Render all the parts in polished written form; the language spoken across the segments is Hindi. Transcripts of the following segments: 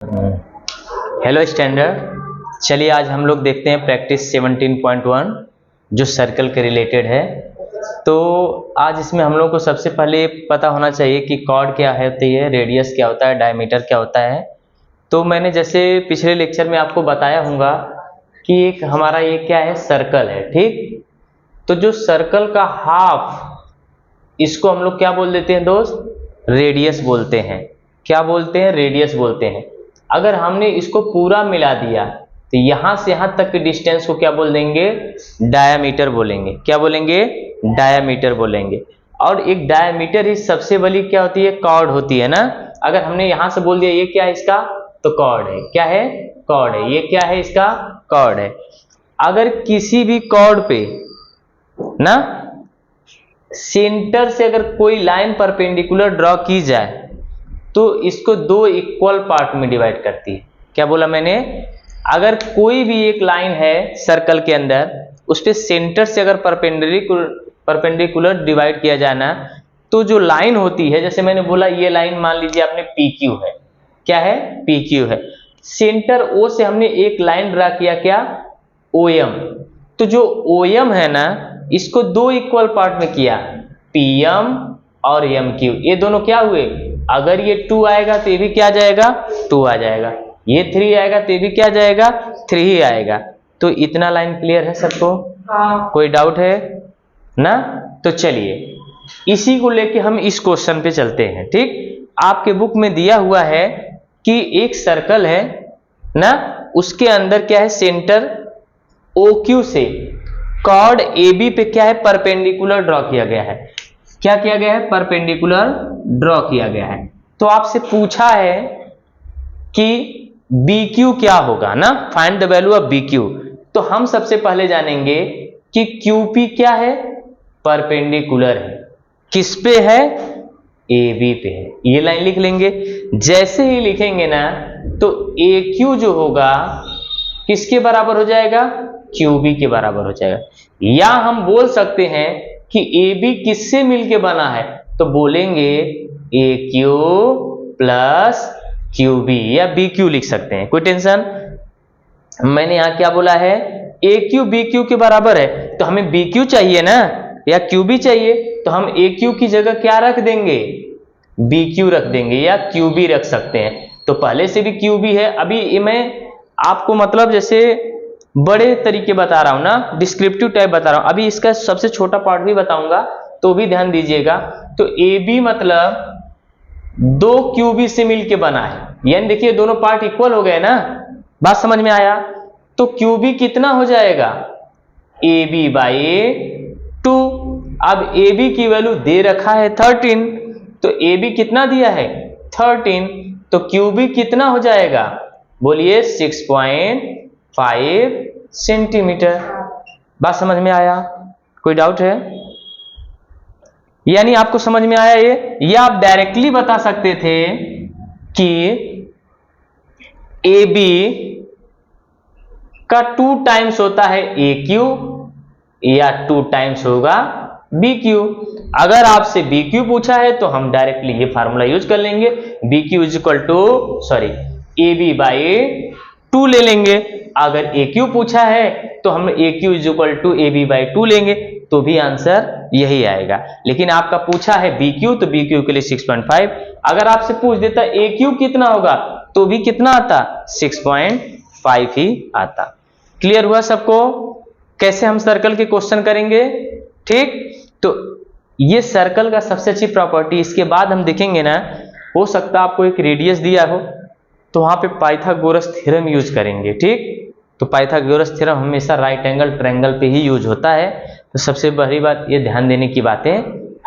हेलो स्टैंडर्ड, चलिए आज हम लोग देखते हैं प्रैक्टिस 17.1 जो सर्कल के रिलेटेड है। तो आज इसमें हम लोग को सबसे पहले पता होना चाहिए कि कॉर्ड क्या होती है, रेडियस क्या होता है, डायमीटर क्या होता है। तो मैंने जैसे पिछले लेक्चर में आपको बताया होगा कि एक हमारा ये क्या है, सर्कल है। ठीक, तो जो सर्कल का हाफ, इसको हम लोग क्या बोल देते हैं दोस्त, रेडियस बोलते हैं। क्या बोलते हैं? रेडियस बोलते हैं। अगर हमने इसको पूरा मिला दिया तो यहां से यहां तक के डिस्टेंस को क्या बोल देंगे? डायामीटर बोलेंगे। क्या बोलेंगे? डायामीटर बोलेंगे। और एक डायामीटर ही सबसे बड़ी क्या होती है? कॉर्ड होती है ना। अगर हमने यहां से बोल दिया ये क्या है इसका, तो कॉर्ड है। क्या है? कॉर्ड है। ये क्या है इसका? कॉर्ड है। अगर किसी भी कॉर्ड पे ना सेंटर से अगर कोई लाइन परपेंडिकुलर ड्रॉ की जाए तो इसको दो इक्वल पार्ट में डिवाइड करती है। क्या बोला मैंने? अगर कोई भी एक लाइन है सर्कल के अंदर, उस पे सेंटर से अगर परपेंडिकुलर डिवाइड किया जाए ना, तो जो लाइन होती है, जैसे मैंने बोला ये लाइन मान लीजिए आपने PQ है। क्या है? PQ है। सेंटर O से हमने एक लाइन ड्रा किया, क्या? OM। तो जो OM है ना, इसको दो इक्वल पार्ट में किया, PM और MQ। ये दोनों क्या हुए? अगर ये 2 आएगा तो ये भी क्या जाएगा? 2 आ जाएगा। ये 3 आएगा तो ये भी क्या जाएगा? 3 ही आएगा। तो इतना लाइन क्लियर है सबको? हाँ। कोई डाउट है ना? तो चलिए इसी को लेके हम इस क्वेश्चन पे चलते हैं। ठीक, आपके बुक में दिया हुआ है कि एक सर्कल है ना, उसके अंदर क्या है, सेंटर OQ से कॉर्ड AB पे क्या है, परपेंडिकुलर ड्रॉ किया गया है। क्या किया गया है? परपेंडिकुलर ड्रॉ किया गया है। तो आपसे पूछा है कि BQ क्या होगा ना, find the value of BQ। तो हम सबसे पहले जानेंगे कि QP क्या है? परपेंडिकुलर है। किस पे है? AB पे है। ये लाइन लिख लेंगे। जैसे ही लिखेंगे ना तो AQ जो होगा किसके बराबर हो जाएगा? QB के बराबर हो जाएगा। या हम बोल सकते हैं कि AB किससे मिलके बना है, तो बोलेंगे AQ प्लस QB या BQ लिख सकते हैं, कोई टेंशन। मैंने यहां क्या बोला है? AQ BQ के बराबर है, तो हमें BQ चाहिए ना या QB चाहिए, तो हम AQ की जगह क्या रख देंगे? BQ रख देंगे या QB रख सकते हैं। तो पहले से भी QB है। अभी मैं आपको मतलब जैसे बड़े तरीके बता रहा हूं ना, डिस्क्रिप्टिव टाइप बता रहा हूं। अभी इसका सबसे छोटा पार्ट भी बताऊंगा, तो भी ध्यान दीजिएगा। तो AB मतलब दो QB से मिलके बना है, यानी देखिए दोनों पार्ट इक्वल हो गए ना। बात समझ में आया? तो QB कितना हो जाएगा? AB by 2। अब AB की वैल्यू दे रखा है 13, तो AB कितना दिया है? 13। तो QB कितना हो जाएगा? बोलिए 6.5 सेंटीमीटर। बात समझ में आया? कोई डाउट है? यानी आपको समझ में आया ये? या आप डायरेक्टली बता सकते थे कि AB का 2 टाइम्स होता है AQ या 2 टाइम्स होगा BQ। अगर आपसे BQ पूछा है तो हम डायरेक्टली ये फार्मूला यूज कर लेंगे, BQ is equal to AB by 2 ले लेंगे। अगर AQ पूछा है तो हम AQ is equal to AB by 2 लेंगे, तो भी आंसर यही आएगा। लेकिन आपका पूछा है BQ, तो BQ के लिए 6.5। अगर आपसे पूछ देता AQ कितना होगा, तो भी कितना आता? 6.5 ही आता। क्लियर हुआ सबको कैसे हम सर्कल के क्वेश्चन करेंगे? ठीक, तो ये सर्कल का सबसे अच्छी प्रॉपर्टी। इसके बाद हम देखेंगे ना, हो सकता है आपको एक रेडियस दिया हो तो वहां पे पाइथागोरस थ्योरम यूज करेंगे। ठीक, तो पाइथागोरस थ्योरम हमेशा राइट एंगल ट्रायंगल पे ही यूज होता है। तो सबसे बड़ी बात ये ध्यान देने की बातें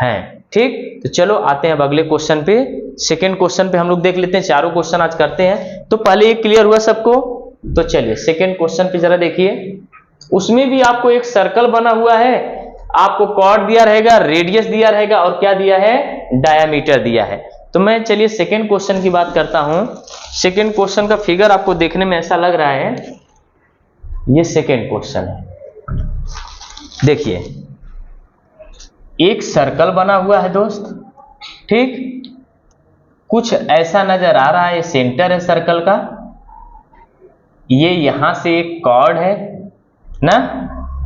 हैं। ठीक, तो चलो आते हैं अब अगले क्वेश्चन पे। सेकेंड क्वेश्चन पे हम लोग देख लेते हैं, चारों क्वेश्चन आज करते हैं। तो पहले ये क्लियर हुआ सबको? तो चलिए सेकेंड क्वेश्चन पे जरा देखिए। उसमें भी आपको एक सर्कल बना हुआ है, आपको कॉर्ड दिया रहेगा, रेडियस दिया रहेगा और क्या दिया है? डायामीटर दिया है। तो मैं चलिए सेकेंड क्वेश्चन की बात करता हूं। सेकेंड क्वेश्चन का फिगर आपको देखने में ऐसा लग रहा है, ये सेकेंड क्वेश्चन है। देखिए एक सर्कल बना हुआ है दोस्त। ठीक, कुछ ऐसा नजर आ रहा है, सेंटर है सर्कल का, ये यहां से एक कॉर्ड है ना,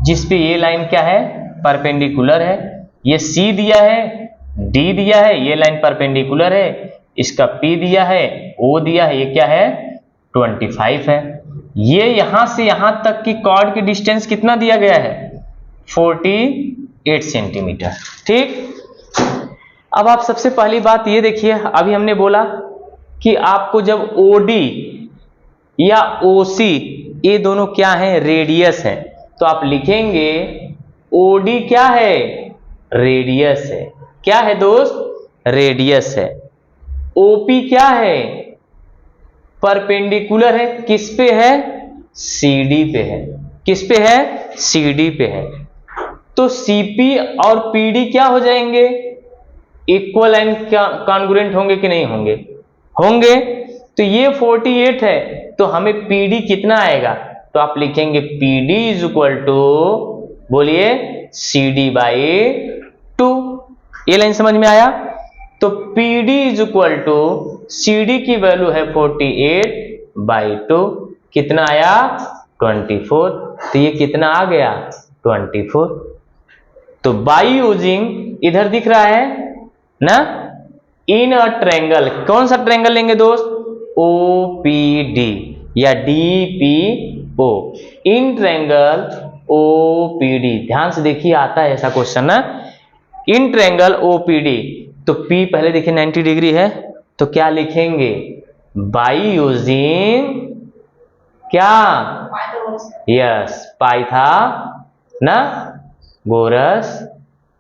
जिसपे ये लाइन क्या है, परपेंडिकुलर है, ये सी दिया है, डी दिया है, ये लाइन परपेंडिकुलर है, इसका पी दिया है, ओ दिया है, ये क्या है 25 है। ये यहां से यहां तक की कॉर्ड की डिस्टेंस कितना दिया गया है 48 सेंटीमीटर। ठीक, अब आप सबसे पहली बात ये देखिए, अभी हमने बोला कि आपको जब ओडी या ओसी ये दोनों क्या है, रेडियस है, तो आप लिखेंगे ओडी क्या है, रेडियस है। क्या है दोस्त, रेडियस है। ओपी क्या है, परपेंडिकुलर है, किस पे है, सीडी पे है। किस पे है, सीडी पे है। तो सीपी और पीडी क्या हो जाएंगे, इक्वल एंड कॉन्ग्रुएंट होंगे कि नहीं होंगे, होंगे। तो ये 48 है, तो हमें पीडी कितना आएगा, तो आप लिखेंगे पीडी इज इक्वल टू, बोलिए सीडी बाई 2। ये लाइन समझ में आया। तो PD is equal to, CD की वैल्यू है 48/2, कितना आया 24। तो ये कितना आ गया 24। तो बाई यूजिंग, इधर दिख रहा है ना, इन अ ट्रायंगल, कौन सा ट्रायंगल लेंगे दोस्त, ओपीडी या डीपीओ, इन ट्रायंगल ओपीडी। ध्यान से देखिए, आता है ऐसा क्वेश्चन ना, इन ट्रायंगल ओपीडी। तो पी पहले देखिए 90 डिग्री है, तो क्या लिखेंगे, बाई यूजिंग क्या, यस पाइथागोरस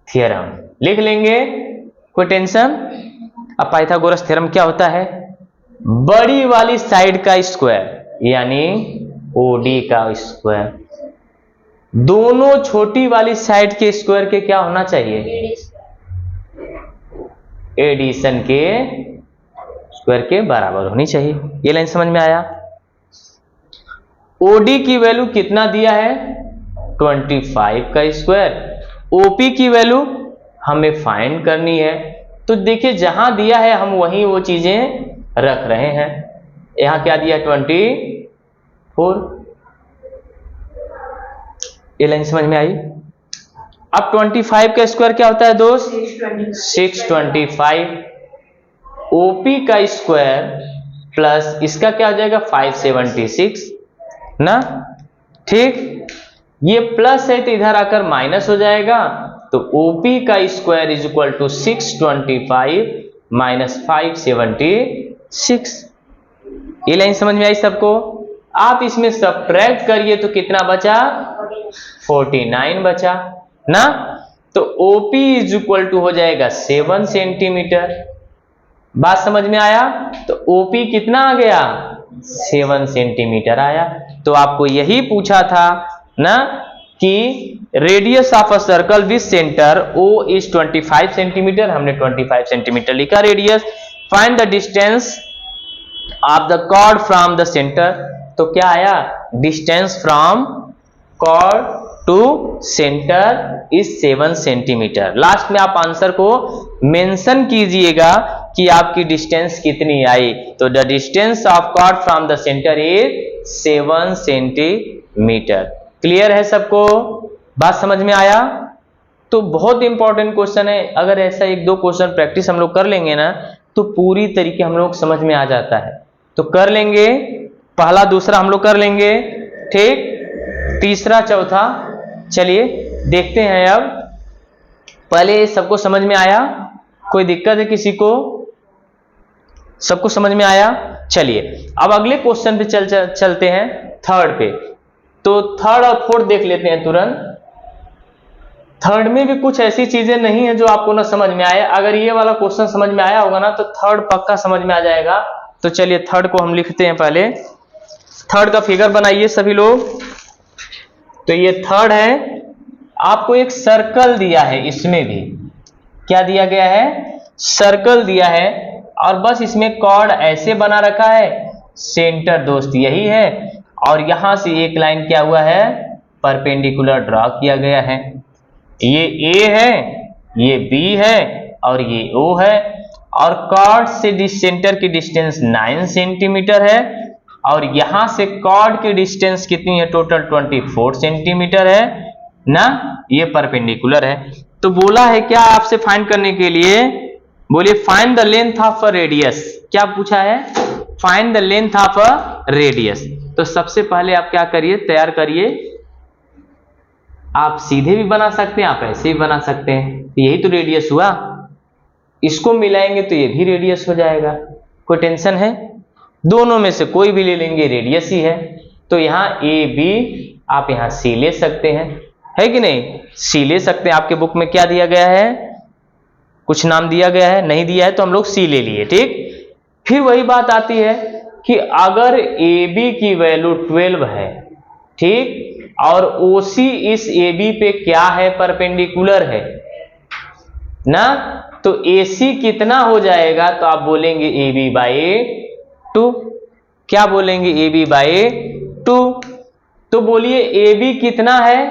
थ्योरम लिख लेंगे, कोई टेंशन। अब पाइथागोरस थ्योरम क्या होता है, बड़ी वाली साइड का स्क्वायर यानी ओडी का स्क्वायर दोनों छोटी वाली साइड के स्क्वायर के क्या होना चाहिए, एडिशन के स्क्वायर के बराबर होनी चाहिए। ये लाइन समझ में आया। ओडी की वैल्यू कितना दिया है 25 का स्क्वायर, ओपी की वैल्यू हमें फाइंड करनी है। तो देखिए जहां दिया है हम वहीं वो चीजें रख रहे हैं। यहां क्या दिया 24। ये लाइन समझ में आई। अब 25 का स्क्वायर क्या होता है दोस्त, 625। ओपी का स्क्वायर प्लस इसका क्या हो जाएगा 576 ना। ठीक, ये प्लस है तो इधर आकर माइनस हो जाएगा। तो ओपी का square is equal to 625 minus 576। ये लाइन समझ में आई सबको। आप इसमें सब्ट्रैक्ट करिए तो कितना बचा 49 बचा ना। तो ओपी इज इक्वल टू हो जाएगा 7 सेंटीमीटर। बात समझ में आया। तो ओपी कितना आ गया 7 सेंटीमीटर आया। तो आपको यही पूछा था ना कि radius of a circle with centre O is 25 centimetre. हमने 25 सेंटीमीटर लिखा radius. Find the distance of the chord from the centre. तो क्या आया, distance from chord to centre is 7 centimetre. Last में आप आंसर को मेंशन कीजिएगा कि आपकी डिस्टेंस कितनी आई। तो the distance of chord from the centre is 7 centimetre. Clear है सबको, बात समझ में आया। तो बहुत इंपॉर्टेंट क्वेश्चन है। अगर ऐसा एक दो क्वेश्चन प्रैक्टिस हम लोग कर लेंगे ना तो पूरी तरीके हम लोग समझ में आ जाता है। तो कर लेंगे, पहला दूसरा हम लोग कर लेंगे, ठीक, तीसरा चौथा। चलिए देखते हैं। अब पहले सबको समझ में आया, कोई दिक्कत है किसी को, सबको समझ में आया। चलिए अब अगले क्वेश्चन पे चलते हैं, थर्ड पे। तो थर्ड और फोर्थ देख लेते हैं तुरंत। थर्ड में भी कुछ ऐसी चीजें नहीं है जो आपको ना समझ में आए। अगर ये वाला क्वेश्चन समझ में आया होगा ना तो थर्ड पक्का समझ में आ जाएगा। तो चलिए थर्ड को हम लिखते हैं। पहले थर्ड का फिगर बनाइए सभी लोग। तो ये थर्ड है। आपको एक सर्कल दिया है, इसमें भी क्या दिया गया है, सर्कल दिया है। और बस इसमें कॉर्ड ऐसे बना रखा है, सेंटर दोस्त यही है। और यहां से एक लाइन क्या हुआ है, परपेंडिकुलर ड्रॉ किया गया है। ये ए है, ये बी है और ये ओ है। और कॉर्ड से सेंटर की डिस्टेंस 9 सेंटीमीटर है और यहां से कॉर्ड की डिस्टेंस कितनी है, टोटल 24 सेंटीमीटर है ना, ये परपेंडिकुलर है। तो बोला है क्या आपसे फाइंड करने के लिए, बोलिए find the length of a radius. क्या पूछा है, find the length of a radius. तो सबसे पहले आप क्या करिए, तैयार करिए। आप सीधे भी बना सकते हैं, आप ऐसे भी बना सकते हैं, यही तो रेडियस हुआ। इसको मिलाएंगे तो ये भी रेडियस हो जाएगा, कोई टेंशन है, दोनों में से कोई भी ले लेंगे रेडियस ही है। तो यहाँ ए बी, आप यहाँ सी ले सकते हैं, है कि नहीं, सी ले सकते हैं। आपके बुक में क्या दिया गया है, कुछ नाम दिया गया है, नहीं दिया है तो हम लोग सी ले लिए, ठीक। फिर वही बात आती है कि अगर ए बी की वैल्यू 12 है, ठीक, और ओ सी इस ए बी पे क्या है, परपेंडिकुलर है ना, तो ए सी कितना हो जाएगा, तो आप बोलेंगे ए बी बाई 2। क्या बोलेंगे, ए बी बाई 2। तो बोलिए ए बी कितना है,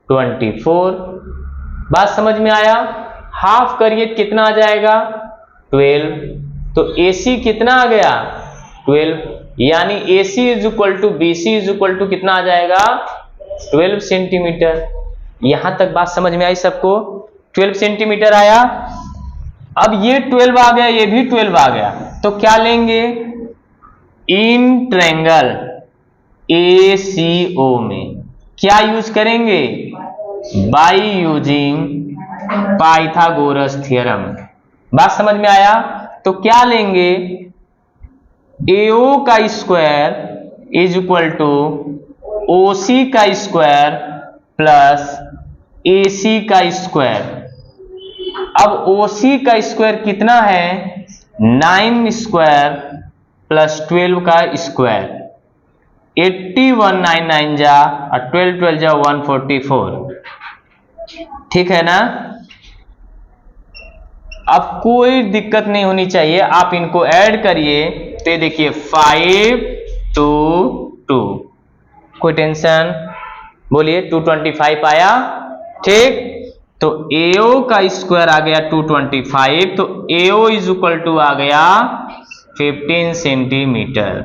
24। बात समझ में आया, हाफ करिए कितना आ जाएगा, 12। तो ए सी कितना आ गया, 12, यानी A C is equal to B C is equal to कितना आ जाएगा, 12 सेंटीमीटर। यहां तक बात समझ में आई सबको, 12 सेंटीमीटर आया। अब ये 12 आ गया, ये भी 12 आ गया, तो क्या लेंगे, इन ट्रायंगल ACO में क्या यूज करेंगे, बाय यूजिंग पाइथागोरस थ्योरम। बात समझ में आया, तो क्या लेंगे, AO का square is equal to OC का स्क्वायर प्लस AC का स्क्वायर। अब OC का स्क्वायर कितना है, 9 स्क्वायर प्लस 12 का स्क्वायर, 81 9 9 जा और 12 12 जा 144, ठीक है ना। अब कोई दिक्कत नहीं होनी चाहिए, आप इनको ऐड करिए तो ये देखिए 5 2 2, कोई टेंशन, बोलिए 225 आया, ठीक। तो AO का स्क्वायर आ गया 225, तो AO इज इक्वल टू आ गया 15 सेंटीमीटर,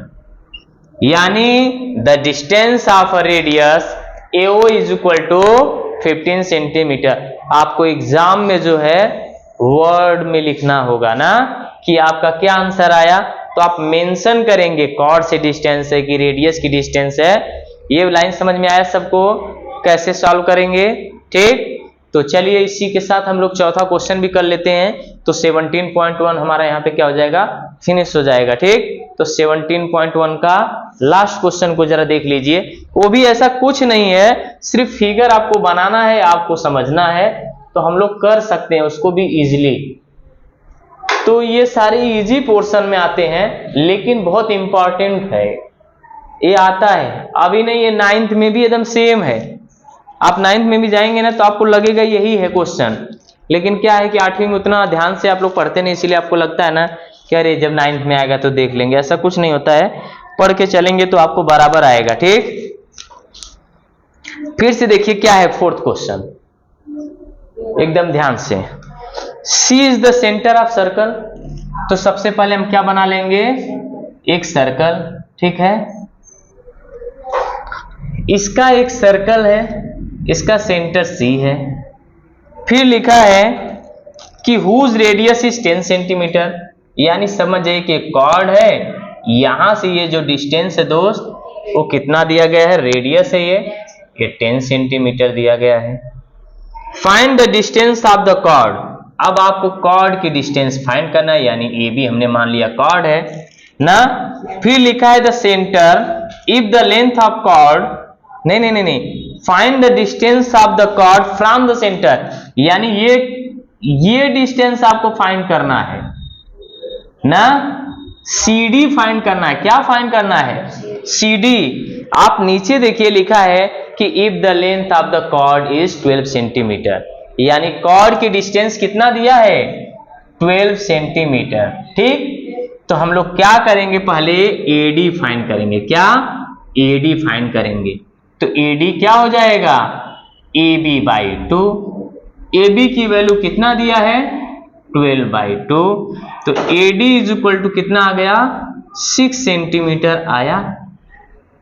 यानी the distance of a radius AO is equal to 15 centimetre. आपको एग्जाम में जो है वर्ड में लिखना होगा ना कि आपका क्या आंसर आया, तो आप मेंशन करेंगे कॉर्ड से डिस्टेंस है कि रेडियस की डिस्टेंस है। ये लाइन समझ में आया सबको, कैसे सॉल्व करेंगे, ठीक। तो चलिए इसी के साथ हम लोग चौथा क्वेश्चन भी कर लेते हैं। तो 17.1 हमारा यहाँ पे क्या हो जाएगा, फिनिश हो जाएगा, ठीक। तो 17.1 का लास्ट क्वेश्चन को जरा देख लीजिए। वो भी ऐसा कुछ नहीं है, सिर्फ फिगर आपको बनाना है, आपको समझना है, तो हम लोग कर सकते हैं उसको भी इजीली। तो ये सारे इजी पोर्शन में आते हैं, लेकिन बहुत इंपॉर्टेंट है, ये आता है अभी नहीं, ये 9th में भी एकदम सेम है। आप 9th में भी जाएंगे ना तो आपको लगेगा यही है क्वेश्चन, लेकिन क्या है कि 8वीं में उतना ध्यान से आप लोग पढ़ते नहीं, इसीलिए आपको लगता है ना कि अरे जब 9th में आएगा तो देख लेंगे। ऐसा कुछ नहीं होता है, पढ़ के चलेंगे तो आपको बराबर आएगा, ठीक। फिर से देखिए क्या है फोर्थ क्वेश्चन, एकदम ध्यान से। C is the centre of circle. तो सबसे पहले हम क्या बना लेंगे, एक सर्कल, ठीक है। इसका एक सर्कल है, इसका सेंटर C है। फिर लिखा है कि हुज रेडियस इज 10 सेंटीमीटर, यानी समझिए कि कॉर्ड है, यहां से ये जो डिस्टेंस है दोस्त वो कितना दिया गया है, रेडियस है ये 10 सेंटीमीटर दिया गया है। Find the distance of the chord. अब आपको कॉर्ड की डिस्टेंस फाइंड करना है, यानी ए बी हमने मान लिया कॉर्ड है ना। फिर लिखा है the centre, if the length of chord, नहीं, find the distance of the chord from the centre, यानी ये डिस्टेंस आपको फाइंड करना है ना। CD फाइंड करना है, क्या फाइंड करना है, CD। आप नीचे देखिए लिखा है कि if the length of the chord is 12 centimetre, यानी कॉर्ड की डिस्टेंस कितना दिया है, 12 सेंटीमीटर, ठीक। तो हम लोग क्या करेंगे, पहले AD फाइंड करेंगे, क्या, AD फाइंड करेंगे। तो AD क्या हो जाएगा, AB बाई 2। AB की वैल्यू कितना दिया है, 12/2। तो AD इज इक्वल टू कितना आ गया, 6 सेंटीमीटर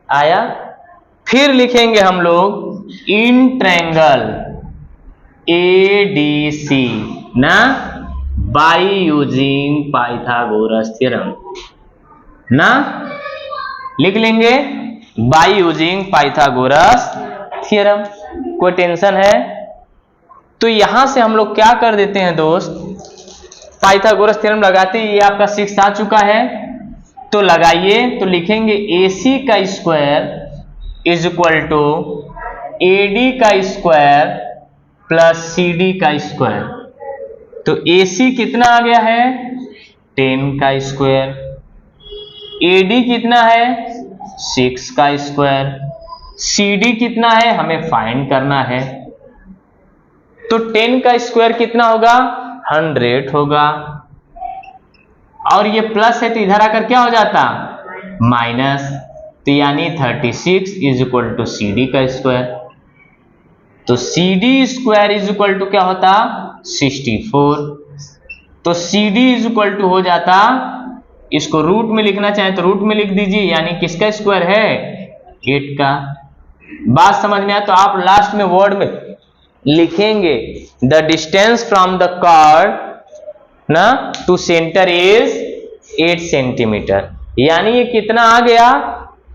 आया। फिर लिखेंगे हम लोग इन ट्रायंगल ADC ना, बाय यूजिंग पाइथागोरस थ्योरम ना, लिख लेंगे बाय यूजिंग पाइथागोरस थ्योरम। कोई टेंशन है? तो यहां से हम लोग क्या कर देते हैं दोस्त, पाइथागोरस थ्योरम लगाते ही ये आपका 6 आ चुका है, तो लगाइए। तो लिखेंगे AC का square is equal to AD का स्क्वायर प्लस CD का स्क्वायर। तो AC कितना आ गया है, 10 का स्क्वायर, AD कितना है, 6 का स्क्वायर, CD कितना है हमें फाइंड करना है। तो 10 का स्क्वायर कितना होगा, 100 होगा, और ये प्लस है तो इधर आकर क्या हो जाता, माइनस। तो यानी 36 इज इक्वल टू CD का स्क्वायर। तो CD square is equal to क्या होता, 64। तो CD इज इक्वल टू हो जाता, इसको रूट में लिखना चाहे तो रूट में लिख दीजिए, यानी किसका स्क्वायर है, 8 का। बात समझ में आया? तो आप लास्ट में वर्ड में लिखेंगे the distance from the card ना टू सेंटर इज 8 सेंटीमीटर, यानी ये कितना आ गया,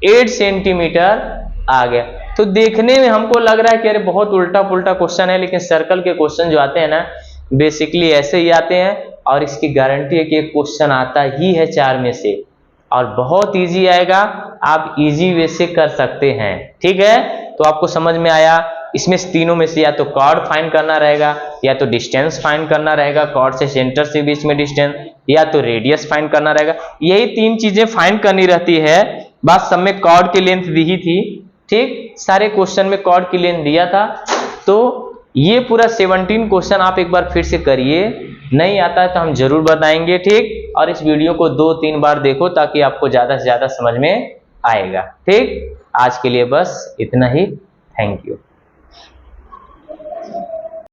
8 सेंटीमीटर आ गया। तो देखने में हमको लग रहा है कि अरे बहुत उल्टा पुल्टा क्वेश्चन है, लेकिन सर्कल के क्वेश्चन जो आते हैं ना बेसिकली ऐसे ही आते हैं, और इसकी गारंटी है कि एक क्वेश्चन आता ही है 4 में से, और बहुत इजी आएगा, आप इजी वे से कर सकते हैं। ठीक है, तो आपको समझ में आया? इसमें तीनों में से या तो कॉर्ड फाइंड करना रहेगा, या तो डिस्टेंस फाइंड करना रहेगा, कॉर्ड से सेंटर से बीच में डिस्टेंस, या तो रेडियस फाइंड करना रहेगा। यही 3 चीजें फाइंड करनी रहती है। बात सब में कॉर्ड की लेंथ दी ही थी, ठीक, सारे क्वेश्चन में कॉर्ड की लेंथ दिया था। तो ये पूरा 17 क्वेश्चन आप एक बार फिर से करिए, नहीं आता है तो हम जरूर बताएंगे, ठीक। और इस वीडियो को 2-3 बार देखो ताकि आपको ज्यादा से ज्यादा समझ में आएगा, ठीक। आज के लिए बस इतना ही, थैंक यू।